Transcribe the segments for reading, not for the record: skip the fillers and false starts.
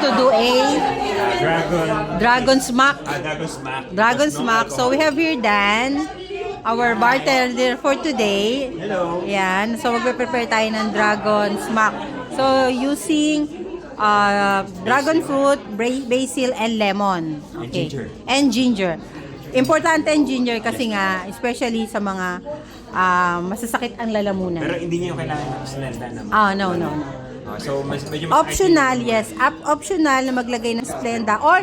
to do a dragon smack. Dragon smack. Dragon There's no smack. So we alcohol. have here Dan, our bartender for today. Hello. Yan. So magpe-prepare tayo ng dragon smack. So using dragon fruit, basil, and lemon. Okay. ginger. And ginger. Importante ang ginger kasi nga, especially sa mga masasakit ang lalamunan. Pero hindi niyo kailangan ng Splenda naman. No. So, medyo mas Optional, yes. Optional na maglagay ng Splenda. Or,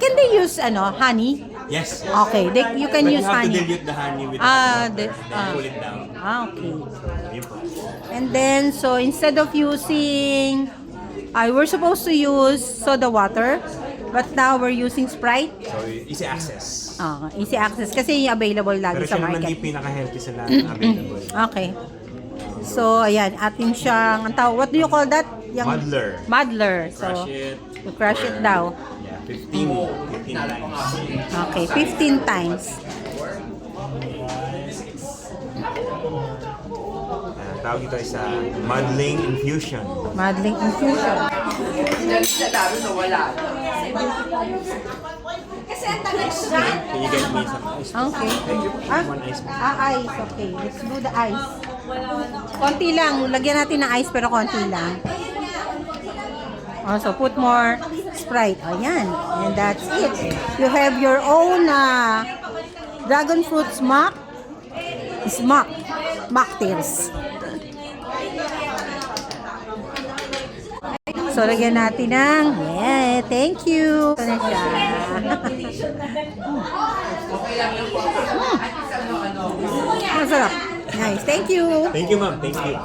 can they use, honey? Yes. Okay, you can But use you have honey. to dilute the honey with the- then cool it down. Okay. Yun po. And then, so instead of using, we're supposed to use soda water, but now we're using Sprite. So, easy access. Easy access kasi yung available lagi Pero sa siya naman market. yung pinaka-healthy sa lahat na available. Okay. So, ayan, atin siyang, what do you call that? Muddler. Muddler. So, Crush it. you crush it daw. Yeah, 15 times. Okay, 15 times. Tawag ito ay sa muddling infusion. Muddling infusion. Can you get me some ice? Okay. One ice. Ice. Okay. Let's do the ice. Konti lang. Lagyan natin ng ice pero konti lang. So put more Sprite. Ayan. And that's it. You have your own dragon fruit smack. Mocktails. So, lagyan natin ng, thank you. Ito na siya. Masarap. Nice. Thank you. Thank you, ma'am. Thank you.